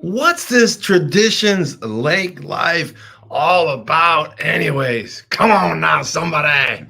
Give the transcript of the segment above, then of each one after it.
What's this traditions lake life all about, anyways? Come on now, somebody.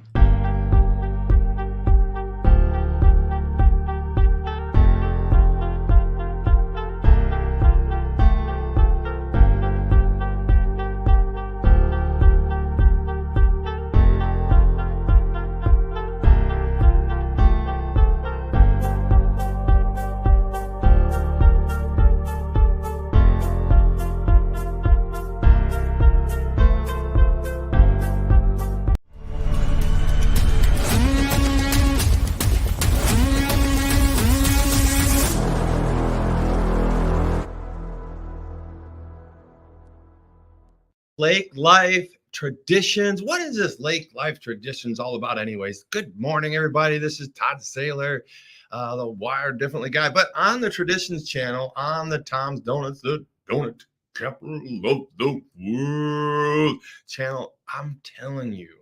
Lake life traditions. What is this lake life traditions all about, anyways? Good morning, everybody. This is Todd Sailor, the Wired Differently guy, but on the Traditions channel, on the Tom's Donuts, the donut capital of the world channel. I'm telling you,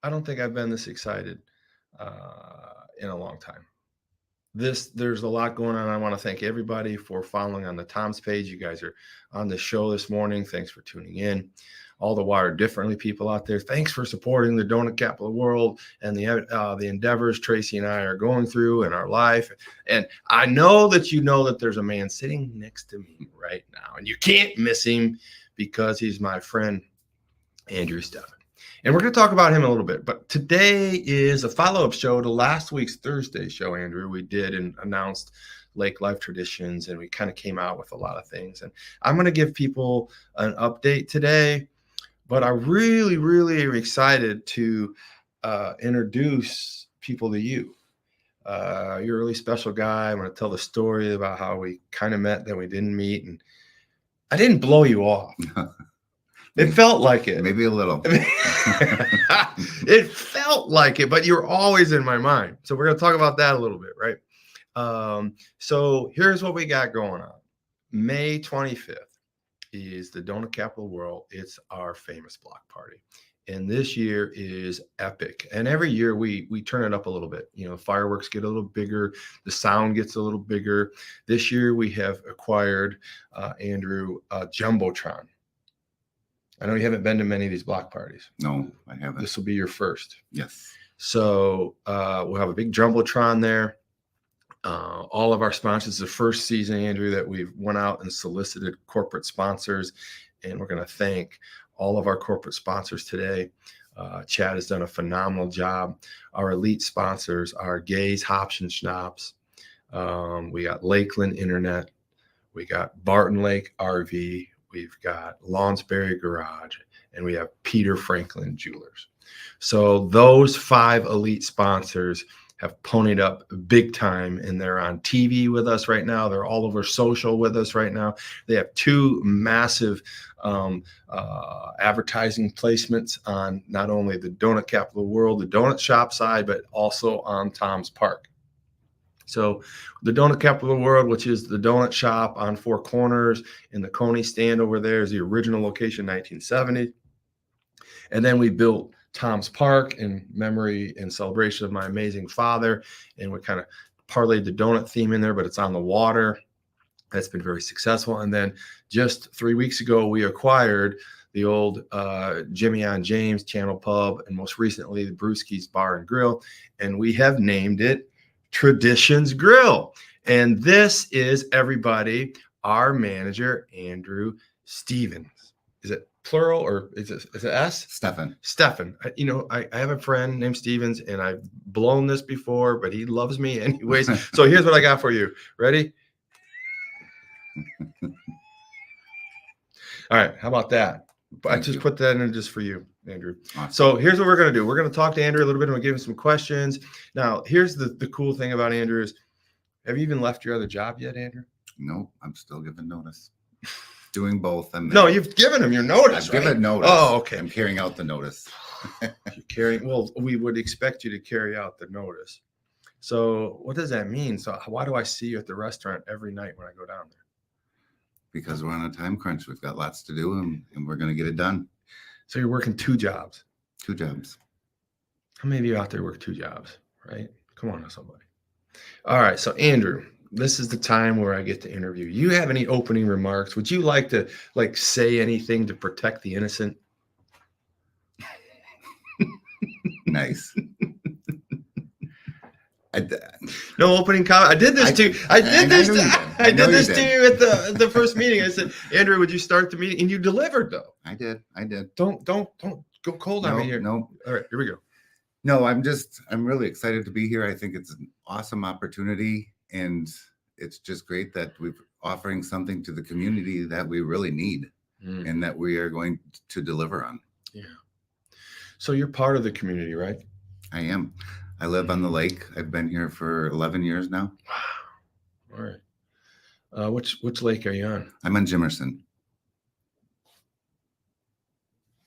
I don't think I've been this excited in a long time. There's a lot going on. I want to thank everybody for following on the Tom's page. You guys are on the show this morning. Thanks for tuning in. All the Wired Differently people out there, thanks for supporting the donut capital of the world and the endeavors Tracy and I are going through in our life. And I know that there's a man sitting next to me right now, and you can't miss him because he's my friend, Andrew Steffen. And we're going to talk about him a little bit. But today is a follow-up show to last week's Thursday show, Andrew. We did and announced Lake Life Traditions, and we kind of came out with a lot of things. And I'm going to give people an update today, but I really, really am excited to introduce people to you. You're a really special guy. I'm going to tell the story about how we kind of met, then we didn't meet. And I didn't blow you off. It felt like it. Maybe a little. It felt like it, but you're always in my mind. So we're going to talk about that a little bit, right? So here's what we got going on. May 25th is the Donut Capital of the World. It's our famous block party. And this year is epic. And every year we turn it up a little bit. You know, fireworks get a little bigger. The sound gets a little bigger. This year we have acquired, Andrew, Jumbotron. I know you haven't been to many of these block parties. No, I haven't. This will be your first. Yes. So we'll have a big Jumbotron there. All of our sponsors, the first season, Andrew, that we've went out and solicited corporate sponsors, and we're going to thank all of our corporate sponsors today. Chad has done a phenomenal job. Our elite sponsors are Gaze Hops and Schnapps. We got Lakeland Internet. We got Barton Lake RV. We've got Lawnsberry Garage, and we have Peter Franklin Jewelers. So those 5 elite sponsors have ponied up big time, and they're on TV with us right now. They're all over social with us right now. They have 2 massive advertising placements on not only the Donut Capital of the World, the donut shop side, but also on Tom's Park. So the Donut Capital of the World, which is the donut shop on 4 corners in the Coney stand over there, is the original location, 1970. And then we built Tom's Park in memory and celebration of my amazing father. And we kind of parlayed the donut theme in there, but it's on the water. That's been very successful. And then just 3 weeks ago, we acquired the old Jimmy on James Channel Pub, and most recently the Brewski's Bar and Grill. And we have named it Traditions Grill. And this is, everybody, our manager, Andrew Stevens. Is it plural or is it S? Steffen. You know, I have a friend named Stevens, and I've blown this before, but he loves me anyways. So here's what I got for you. Ready? All right. How about that? I just put that in just for you, Andrew. Awesome. So here's what we're going to do. We're going to talk to Andrew a little bit, and we'll give him some questions. Now, here's the cool thing about Andrew is, have you even left your other job yet, Andrew? No, I'm still giving notice. Doing both. No, you've given him your notice. I've given notice. Oh, okay. I'm carrying out the notice. Well, we would expect you to carry out the notice. So what does that mean? So why do I see you at the restaurant every night when I go down there? Because we're on a time crunch. We've got lots to do, and we're going to get it done. So you're working 2 jobs. 2 jobs. How many of you out there work 2 jobs, right? Come on now, somebody. All right. So Andrew, this is the time where I get to interview. You have any opening remarks? Would you like to say anything to protect the innocent? Nice. No opening comment. I did this to you. I did this to you at the first meeting. I said, Andrew, would you start the meeting? And you delivered, though. I did. Don't go cold on me here. No. All right, here we go. No, I'm really excited to be here. I think it's an awesome opportunity, and it's just great that we're offering something to the community that we really need and that we are going to deliver on. Yeah. So you're part of the community, right? I am. I live on the lake. I've been here for 11 years now. Wow. All right. Which lake are you on? I'm on Jimerson.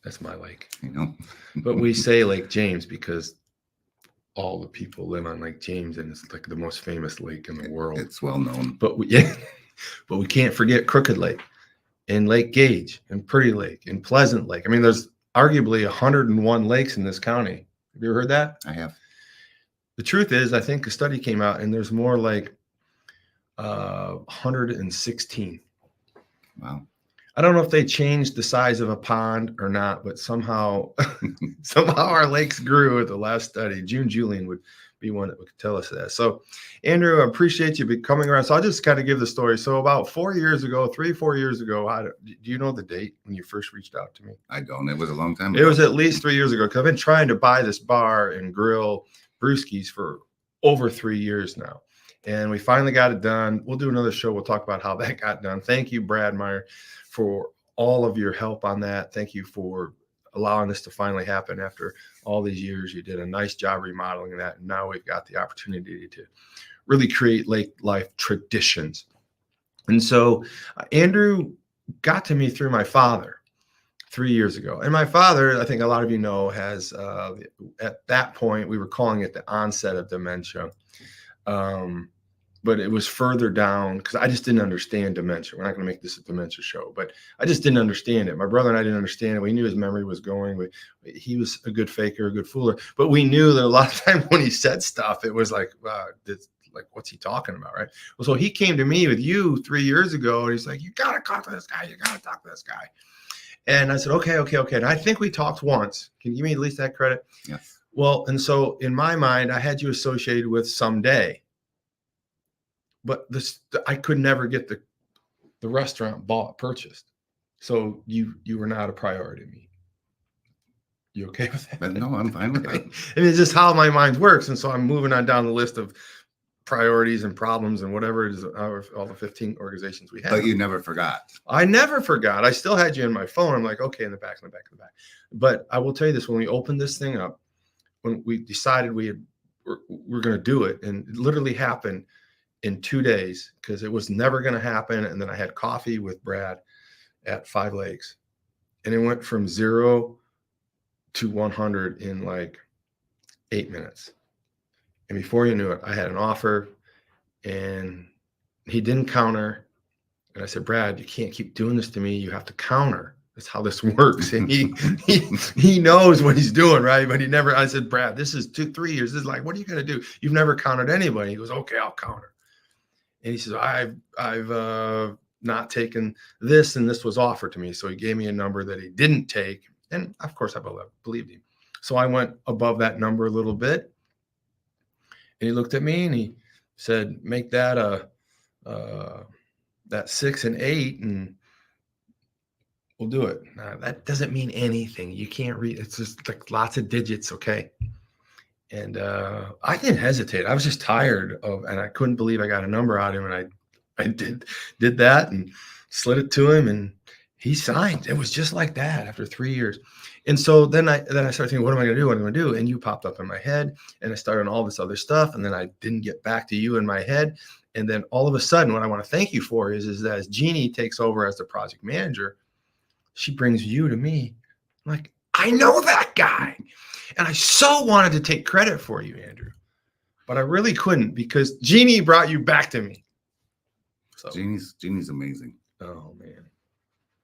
That's my lake. You know. But we say Lake James because all the people live on Lake James, and it's like the most famous lake in the world. It's well known. But we can't forget Crooked Lake and Lake Gage and Pretty Lake and Pleasant Lake. I mean, there's arguably 101 lakes in this county. Have you ever heard that? I have. The truth is, I think a study came out, and there's more like 116. Wow. I don't know if they changed the size of a pond or not, but somehow our lakes grew at the last study. June Julian would be one that would tell us that. So, Andrew, I appreciate you coming around. So I'll just kind of give the story. So about 4 years ago, 3-4 years ago, do you know the date when you first reached out to me? I don't. It was a long time ago. It was at least 3 years ago, because I've been trying to buy this bar and grill brewskis for over 3 years now. And we finally got it done. We'll do another show. We'll talk about how that got done. Thank you, Brad Meyer, for all of your help on that. Thank you for allowing this to finally happen after all these years. You did a nice job remodeling that. And now we've got the opportunity to really create lake life traditions. And so Andrew got to me through my father 3 years ago. And my father, I think a lot of you know, has, at that point, we were calling it the onset of dementia. But it was further down because I just didn't understand dementia. We're not going to make this a dementia show, but I just didn't understand it. My brother and I didn't understand it. We knew his memory was going. He was a good faker, a good fooler, but we knew that a lot of times when he said stuff, it was like, what's he talking about, right? Well, so he came to me with you 3 years ago, and he's like, you got to talk to this guy. You got to talk to this guy. And I said, okay. And I think we talked once. Can you give me at least that credit? Yes. Well, and so in my mind, I had you associated with someday. But I could never get the restaurant purchased. So you were not a priority to me. You okay with that? But no, I'm fine with that. And it's just how my mind works. And so I'm moving on down the list of priorities and problems and whatever it is, all the 15 organizations we have. But you never forgot. I never forgot. I still had you in my phone. I'm like, okay, in the back. But I will tell you this, when we opened this thing up, when we decided we're going to do it, and it literally happened in 2 days, because it was never going to happen. And then I had coffee with Brad at 5 Lakes, and it went from 0 to 100 in like 8 minutes. And before you knew it, I had an offer, and he didn't counter. And I said, Brad, you can't keep doing this to me. You have to counter. That's how this works. And he knows what he's doing, right? But I said, Brad, this is 2-3 years. This is like, what are you going to do? You've never countered anybody. He goes, okay, I'll counter. And he says, I've not taken this, and this was offered to me. So he gave me a number that he didn't take. And of course, I believed him. So I went above that number a little bit. And he looked at me and he said, make that that 6 and 8, and we'll do it. Now, that doesn't mean anything. You can't read. It's just like lots of digits. Okay. And I didn't hesitate. I was just tired and I couldn't believe I got a number out of him. And I did that and slid it to him, and he signed. It was just like that after 3 years. And so then I started thinking, what am I going to do? What am I going to do? And you popped up in my head, and I started on all this other stuff. And then I didn't get back to you in my head. And then all of a sudden, what I want to thank you for is that as Jeannie takes over as the project manager, she brings you to me. I'm like, I know that guy. And I so wanted to take credit for you, Andrew, but I really couldn't, because Jeannie brought you back to me. So Jeannie's amazing. Oh man.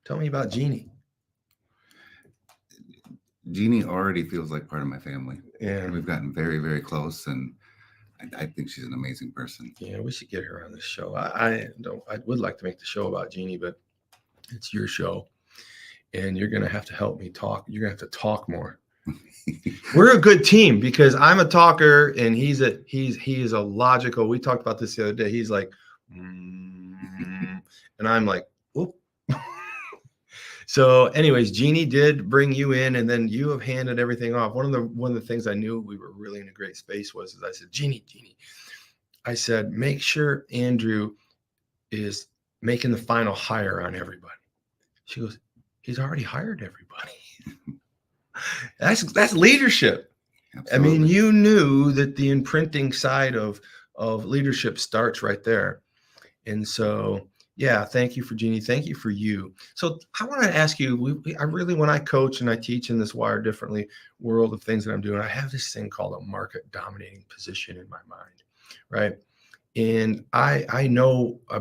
Tell me about Jeannie. Jeannie already feels like part of my family. Yeah. We've gotten very, very close, and I think she's an amazing person. Yeah, we should get her on this show. I would like to make the show about Jeannie, but it's your show, and you're gonna have to help me talk. You're gonna have to talk more. We're a good team because I'm a talker and he is a logical. We talked about this the other day. He's like, and I'm like, whoop. So, anyways, Jeannie did bring you in, and then you have handed everything off. One of the things I knew we were really in a great space was I said, Jeannie, I said, make sure Andrew is making the final hire on everybody. She goes, he's already hired everybody. That's leadership. Absolutely. I mean, you knew that the imprinting side of leadership starts right there. And so, yeah, thank you for Jeannie. Thank you for you. So I want to ask you, I really, when I coach and I teach in this Wire Differently world of things that I'm doing, I have this thing called a market dominating position in my mind, right? And I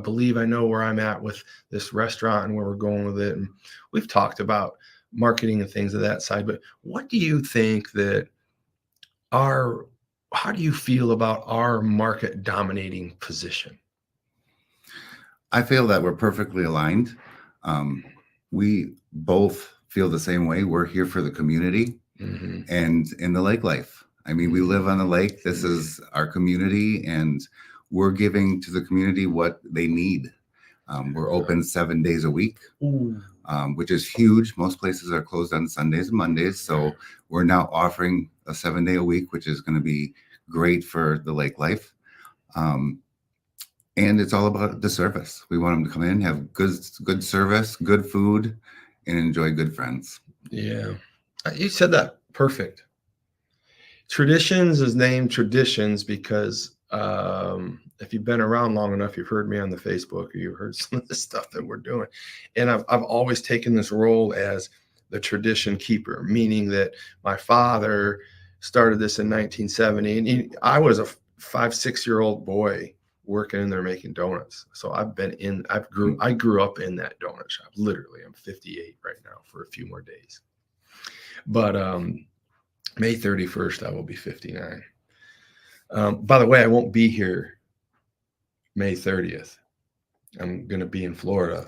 believe I know where I'm at with this restaurant and where we're going with it. And we've talked about marketing and things of that side, but what do you think that how do you feel about our market dominating position? I feel that we're perfectly aligned. We both feel the same way. We're here for the community and in the lake life. I mean, we live on the lake. This is our community, and we're giving to the community what they need. We're open 7 days a week, which is huge. Most places are closed on Sundays and Mondays. So we're now offering a 7 day a week, which is going to be great for the lake life. And it's all about the service. We want them to come in, have good service, good food, and enjoy good friends. Yeah, you said that perfect. Traditions is named Traditions because if you've been around long enough, you've heard me on the Facebook, or you've heard some of the stuff that we're doing. And I've always taken this role as the tradition keeper, meaning that my father started this in 1970, and I was a 5-6-year-old boy working in there making donuts. So I grew up in that donut shop. Literally, I'm 58 right now for a few more days. But May 31st, I will be 59. By the way, I won't be here May 30th. I'm going to be in Florida.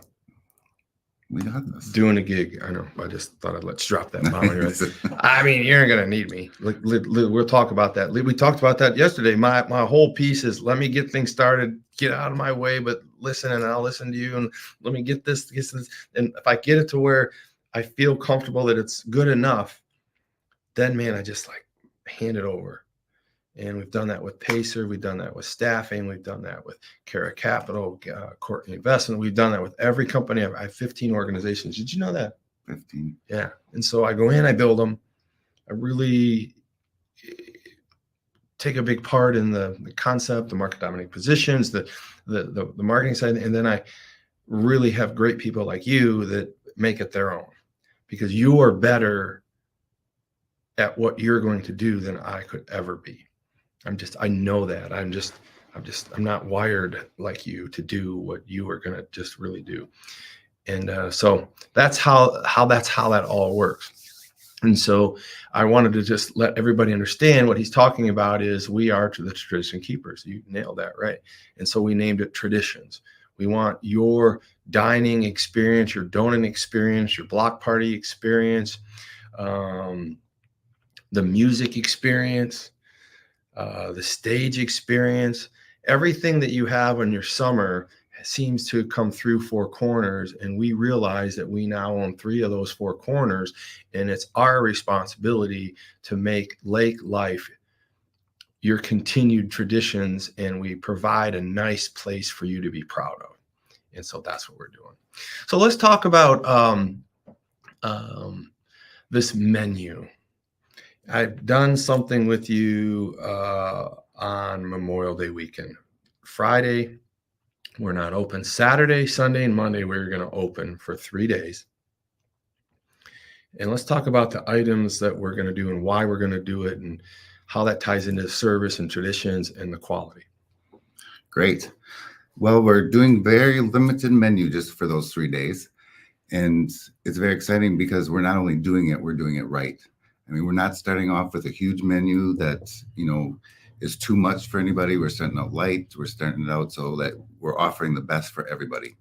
We got this. Doing a gig. I know. I just thought let's drop that bomb here. I mean, you're going to need me. We'll talk about that. We talked about that yesterday. My whole piece is let me get things started, get out of my way, but listen, and I'll listen to you. And let me get this. And if I get it to where I feel comfortable that it's good enough, then, man, I just hand it over. And we've done that with Pacer. We've done that with staffing. We've done that with Cara Capital, Courtney Investment. We've done that with every company. I have 15 organizations. Did you know that? 15. Yeah. And so I go in, I build them. I really take a big part in the concept, the market dominating positions, the marketing side. And then I really have great people like you that make it their own, because you are better at what you're going to do than I could ever be. I know that. I'm not wired like you to do what you are going to just really do. And so that's how that all works. And so I wanted to just let everybody understand what he's talking about is we are to the tradition keepers. You nailed that, right? And so we named it Traditions. We want your dining experience, your donut experience, your block party experience, the music experience, the stage experience, everything that you have in your summer seems to come through 4 corners. And we realize that we now own 3 of those 4 corners. And it's our responsibility to make lake life your continued traditions. And we provide a nice place for you to be proud of. And so that's what we're doing. So let's talk about this menu. I've done something with you on Memorial Day weekend. Friday, we're not open. Saturday, Sunday, and Monday, we're going to open for 3 days. And let's talk about the items that we're going to do and why we're going to do it and how that ties into service and traditions and the quality. Great. Well, we're doing very limited menu just for those 3 days. And it's very exciting because we're not only doing it, we're doing it right. I mean, we're not starting off with a huge menu that, is too much for anybody. We're starting out light. We're starting it out so that we're offering the best for everybody.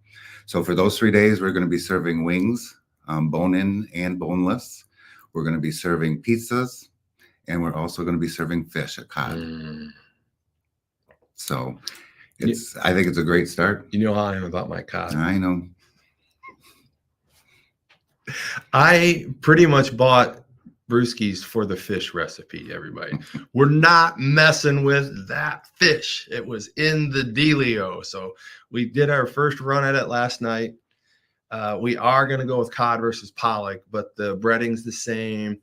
So for those 3 days, we're going to be serving wings, bone-in and boneless. We're going to be serving pizzas, and we're also going to be serving fish, a cod. So I think it's a great start. You know how I am about my cod. I know. I pretty much bought brewskis for the fish recipe, everybody. We're not messing with that fish. It was in the dealio. So we did our first run at it last night. We are going to go with cod versus pollock, but the breading's the same.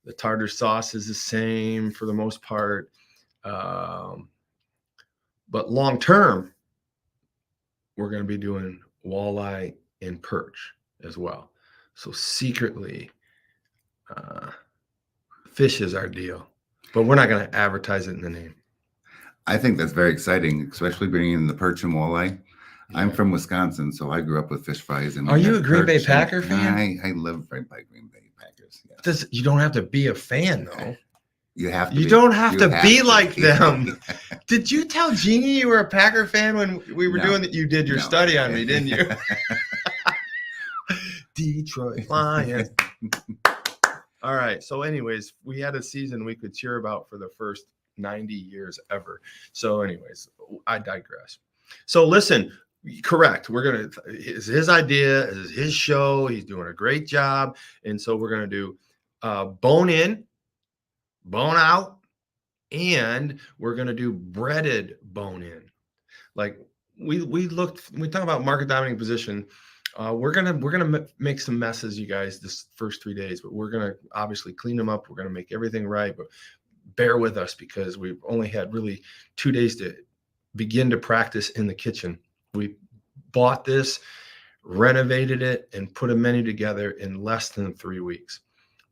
The tartar sauce is the same for the most part. But long term, we're going to be doing walleye and perch as well. So secretly, fish is our deal, but we're not going to advertise it in the name. I think that's very exciting, especially bringing in the perch and walleye. Yeah. I'm from Wisconsin, so I grew up with fish fries. And are you a Green Bay Packer fan? I live right by Green Bay Packers. Yes. You don't have to be a fan, though. You have to. You don't have to be like them. Did you tell Jeannie you were a Packer fan when we were doing that? You did your study on me, didn't you? Detroit Lions. All right. So anyways, we had a season we could cheer about for the first 90 years ever. So anyways, I digress. So listen, correct. It's his idea. It's his show. He's doing a great job. And so we're going to do bone in, bone out, and we're going to do breaded bone in. Like we talk about market dominating position. We're gonna make some messes, you guys, this first 3 days, but we're gonna obviously clean them up. We're gonna make everything right, but bear with us because we've only had really 2 days to begin to practice in the kitchen. We bought this, renovated it, and put a menu together in less than 3 weeks.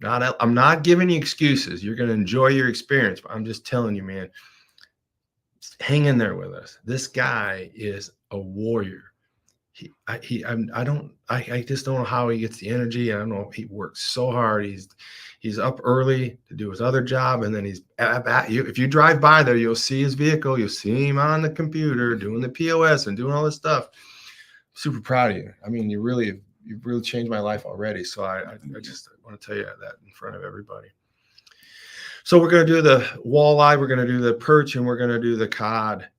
I'm not giving you excuses. You're gonna enjoy your experience, but I'm just telling you, man, hang in there with us. This guy is a warrior. I just don't know how he gets the energy. I don't know. He works so hard. He's up early to do his other job, and then he's at you. If you drive by there, you'll see his vehicle. You'll see him on the computer doing the POS and doing all this stuff. Super proud of you. I mean, you've really changed my life already. So I just want to tell you that in front of everybody. So we're going to do the walleye, we're going to do the perch, and we're going to do the cod.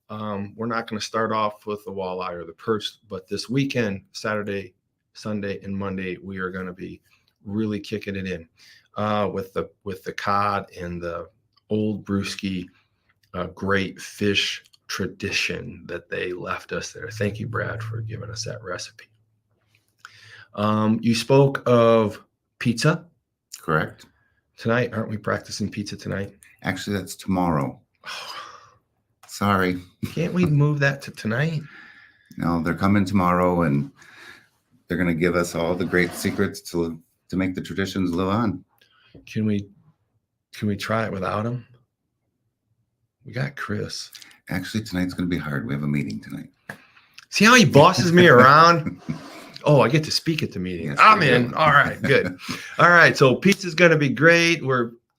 We're not going to start off with the walleye or the perch, but this weekend, Saturday, Sunday, and Monday, we are going to be really kicking it in with the cod and the old brewski great fish tradition that they left us there. Thank you, Brad, for giving us that recipe. You spoke of pizza. Correct. Tonight, aren't we practicing pizza tonight? Actually, that's tomorrow. Sorry. Can't we move that to tonight? No, they're coming tomorrow, and they're going to give us all the great secrets to make the traditions live on. Can we try it without them? We got Chris. Actually, tonight's going to be hard. We have a meeting tonight. See how he bosses me around? Oh, I get to speak at the meeting. Yes, I'm in. All right, good. All right, so pizza's going to be great.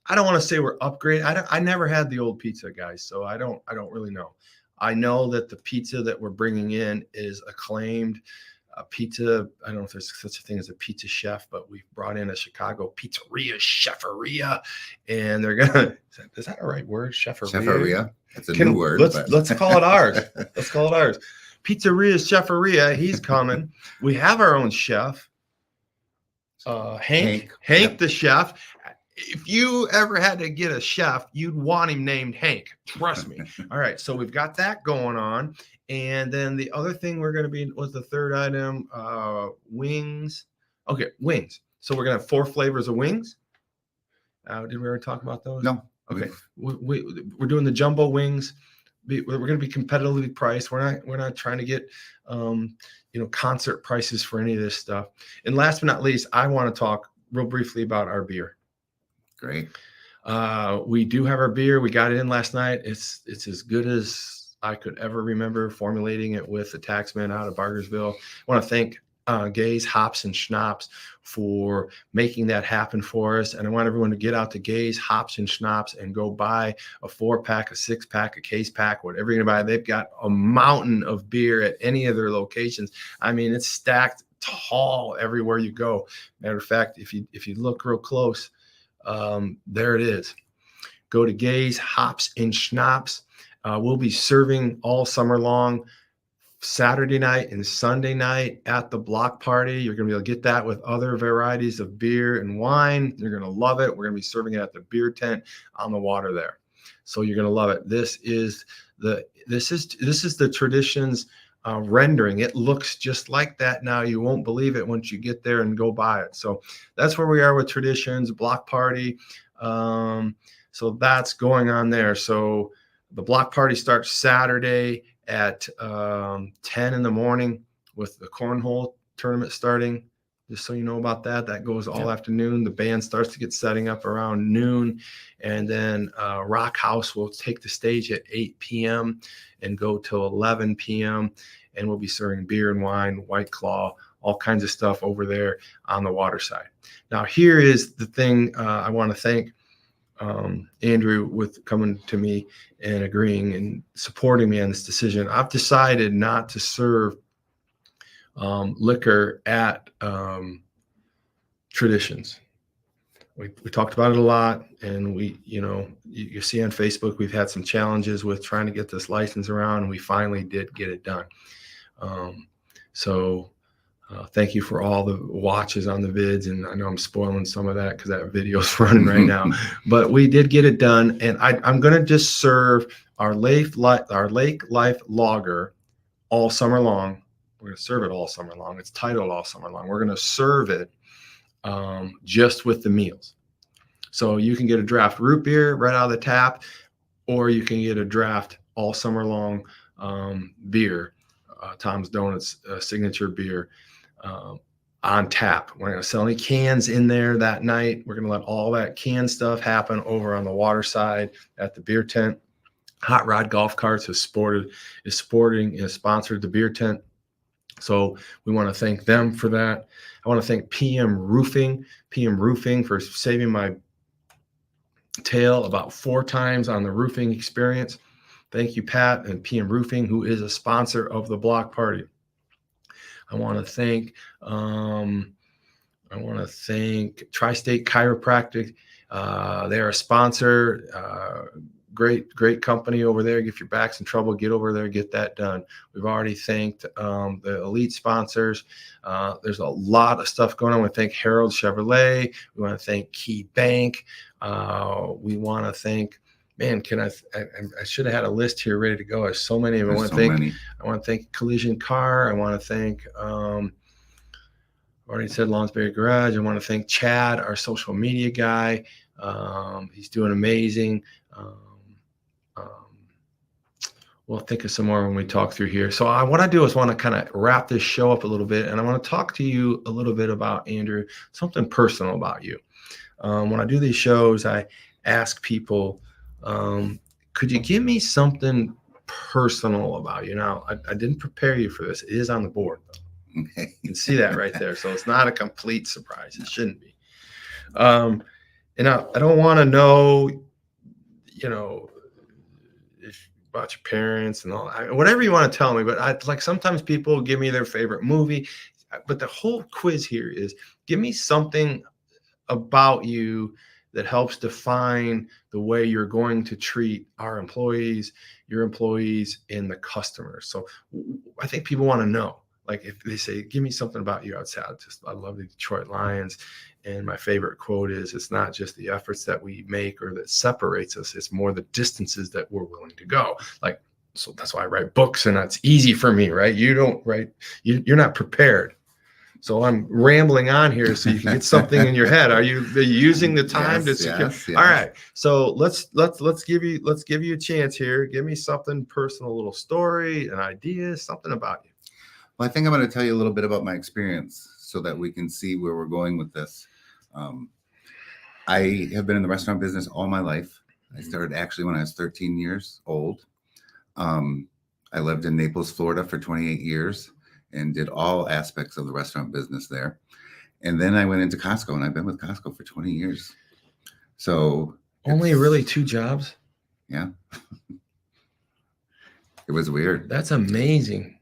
I don't want to say we're upgraded. I never had the old pizza, guys, so I don't really know. I know that the pizza that we're bringing in is acclaimed pizza. I don't know if there's such a thing as a pizza chef, but we've brought in a Chicago pizzeria, Cheferia, and they're gonna. Is that a right word? Cheferia. Cheferia. That's a new word. Let's call it ours. Let's call it ours. Pizzeria Cheferia. He's coming. We have our own chef, Hank. Hank, the chef. If you ever had to get a chef, you'd want him named Hank. Trust me. All right. So we've got that going on. And then the other thing we're going to be was the third item, wings. Okay, wings. So we're going to have 4 flavors of wings. Did we already talk about those? No. Okay. We're doing the jumbo wings. We're going to be competitively priced. We're not trying to get concert prices for any of this stuff. And last but not least, I want to talk real briefly about our beer. Great. We do have our beer. We got it in last night. It's as good as I could ever remember formulating it with the taxman out of Bargersville. I want to thank Gaze Hops and Schnapps for making that happen for us. And I want everyone to get out to Gaze Hops and Schnapps and go buy a 4-pack, a 6-pack, a case pack, whatever you're gonna buy. They've got a mountain of beer at any of their locations. I mean, it's stacked tall everywhere you go. Matter of fact, if you look real close, there it is. Go to Gaze Hops and Schnapps. We'll be serving all summer long, Saturday night and Sunday night at the block party. You're going to be able to get that with other varieties of beer and wine. You're going to love it. We're going to be serving it at the beer tent on the water there. So you're going to love it. This is the Traditions rendering. It looks just like that now. You won't believe it once you get there and go buy it. So that's where we are with Traditions block party. So that's going on there. So the block party starts Saturday at 10 in the morning with the cornhole tournament starting. Just so you know about that, that goes all afternoon. The band starts to get setting up around noon, and then Rock House will take the stage at 8 p.m. and go till 11 p.m. and we'll be serving beer and wine, White Claw, all kinds of stuff over there on the water side. Now, here is the thing I want to thank Andrew with coming to me and agreeing and supporting me on this decision. I've decided not to serve liquor at Traditions. We talked about it a lot, and you see on Facebook, we've had some challenges with trying to get this license around, and we finally did get it done. Thank you for all the watches on the vids, and I know I'm spoiling some of that because that video's running right now, but we did get it done, and I'm going to just serve our Lake Life Lager all summer long. We're going to serve it all summer long. It's titled All Summer Long. We're going to serve it just with the meals. So you can get a draft root beer right out of the tap, or you can get a draft all summer long beer, Tom's Donuts signature beer on tap. We're going to sell any cans in there that night. We're going to let all that can stuff happen over on the water side at the beer tent. Hot Rod Golf Carts is sponsored the beer tent. So we want to thank them for that. I want to thank PM Roofing for saving my tail about 4 times on the roofing experience. Thank you, Pat and PM Roofing, who is a sponsor of the block party. I want to thank Tri-State Chiropractic. They're a sponsor. Great company over there. If your back's in trouble, get over there, get that done. We've already thanked the elite sponsors. There's a lot of stuff going on. We thank Harold Chevrolet. We want to thank Key Bank. We want to thank, man, I should have had a list here ready to go. There's so many. I want to thank Collision Car. I want to thank, already said Lawnsberry Garage. I want to thank Chad, our social media guy. He's doing amazing. We'll think of some more when we talk through here. So what I do is want to kind of wrap this show up a little bit, and I want to talk to you a little bit about, Andrew, something personal about you. When I do these shows, I ask people, could you give me something personal about you? Now, I didn't prepare you for this. It is on the board, though. Okay. You can see that right there. So it's not a complete surprise. It shouldn't be. And I don't want to know, about your parents and all, whatever you want to tell me. But sometimes people give me their favorite movie. But the whole quiz here is, give me something about you that helps define the way you're going to treat our employees, your employees, and the customers. So I think people want to know, if they say, give me something about you outside, I love the Detroit Lions. And my favorite quote is, it's not just the efforts that we make or that separates us, it's more the distances that we're willing to go. So that's why I write books, and that's easy for me, right? You don't write, you're not prepared. So I'm rambling on here so you can get something in your head. Are you using the time to secure? Yes. All right. So let's give you a chance here. Give me something personal, a little story, an idea, something about you. Well, I think I'm going to tell you a little bit about my experience so that we can see where we're going with this. I have been in the restaurant business all my life. I started actually when I was 13 years old. I lived in Naples, Florida for 28 years. and did all aspects of the restaurant business there. And then I went into Costco, and I've been with Costco for 20 years. So only really 2 jobs? Yeah. It was weird. That's amazing.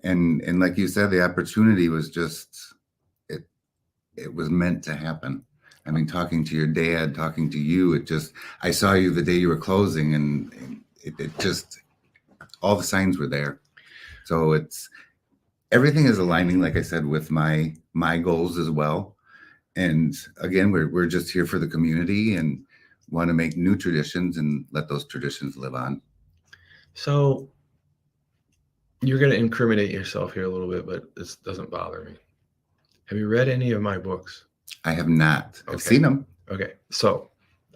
And like you said, the opportunity was just, it was meant to happen. I mean, talking to your dad, talking to you, I saw you the day you were closing, and it just, all the signs were there. So everything is aligning, like I said, with my goals as well. And again, we're just here for the community and want to make new traditions and let those traditions live on. So you're going to incriminate yourself here a little bit, but this doesn't bother me. Have you read any of my books? I have not. Okay. I've seen them. Okay. So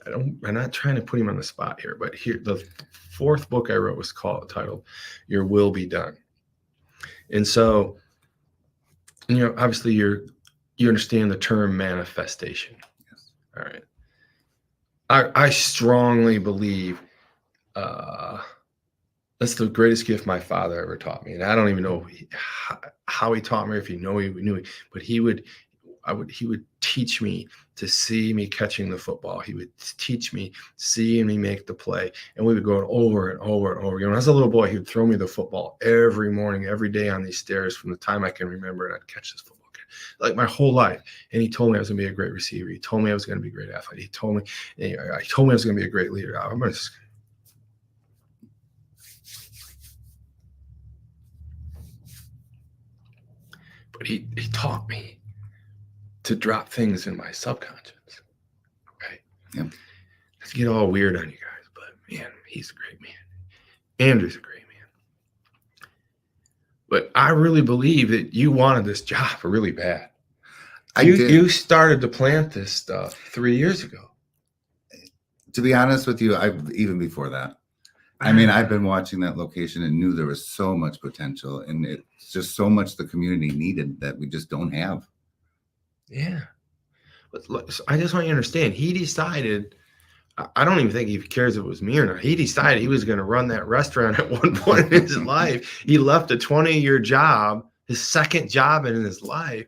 I'm not trying to put him on the spot here, but here, the 4th book I wrote was titled Your Will Be Done. And so, obviously you understand the term manifestation. Yes. All right. I strongly believe that's the greatest gift my father ever taught me. And I don't even know how he taught me, if he knew it, but he would teach me to see me catching the football. He would teach me seeing me make the play. And we would go over and over and over again. When I was a little boy, he would throw me the football every morning, every day on these stairs from the time I can remember, and I'd catch this football. Like my whole life. And he told me I was going to be a great receiver. He told me I was going to be a great athlete. He told me I was going to be a great leader. But he taught me to drop things in my subconscious. Okay. Yep. Let's get all weird on you guys, but man, he's a great man. Andrew's a great man. But I really believe that you wanted this job really bad. You started to plant this stuff 3 years ago. To be honest with you, even before that. I mean, I've been watching that location and knew there was so much potential, and it's just so much the community needed that we just don't have. Yeah. But look, I just want you to understand, he decided, I don't even think he cares if it was me or not. He decided he was going to run that restaurant at one point in his life. He left a 20-year job, his second job in his life,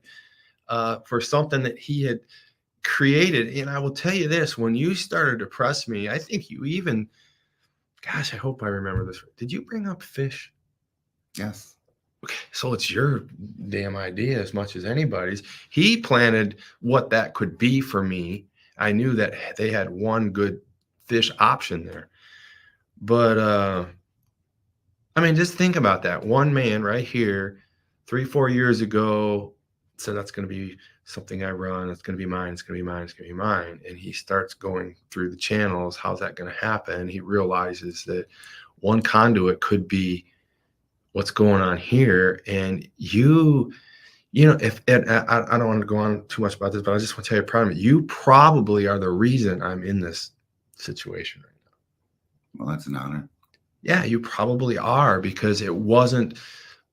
for something that he had created. And I will tell you this, when you started to press me, I think you even, gosh, I hope I remember this. Did you bring up fish? Yes. Okay, so it's your damn idea as much as anybody's. He planted what that could be for me. I knew that they had one good fish option there. But, I mean, just think about that. One man right here, 3-4 years ago, said that's going to be something I run. It's going to be mine. It's going to be mine. It's going to be mine. And he starts going through the channels. How's that going to happen? He realizes that one conduit could be what's going on here. And if I don't want to go on too much about this, but I just want to tell you, probably you probably are the reason I'm in this situation right now. Well, that's an honor. Yeah, you probably are, because it wasn't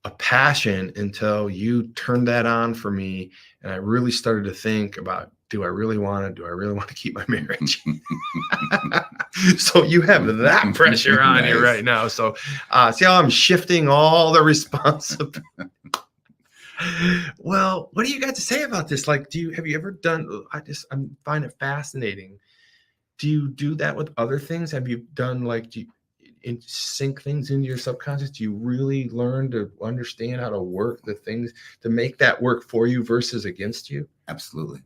a passion until you turned that on for me. And I really started to think about, do I really want to keep my marriage? So you have that pressure on you right now. So see how I'm shifting all the responsibility. Well, what do you got to say about this? Like, have you ever done, I find it fascinating. Do you do that with other things? Have you done sink things into your subconscious? Do you really learn to understand how to work the things to make that work for you versus against you? Absolutely.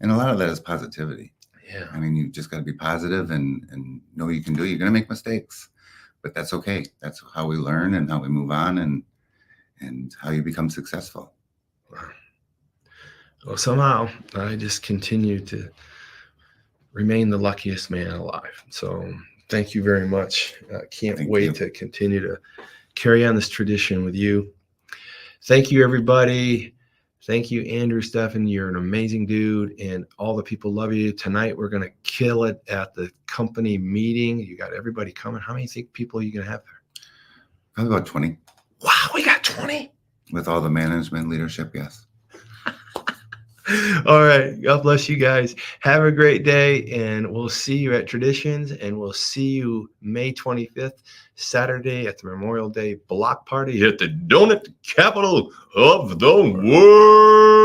And a lot of that is positivity. Yeah. I mean, you just got to be positive and know you can do it. You're going to make mistakes, but that's okay. That's how we learn and how we move on and how you become successful. Wow. Well, somehow I just continue to remain the luckiest man alive. So thank you very much. Can't wait to continue to carry on this tradition with you. Thank you, everybody. Thank you, Andrew Steffen. You're an amazing dude, and all the people love you. Tonight, we're going to kill it at the company meeting. You got everybody coming. How many people are you going to have there? Probably about 20. Wow, we got 20? With all the management leadership, yes. All right. God bless you guys. Have a great day, and we'll see you at Traditions, and we'll see you May 25th, Saturday at the Memorial Day block party at the Donut Capital of the World.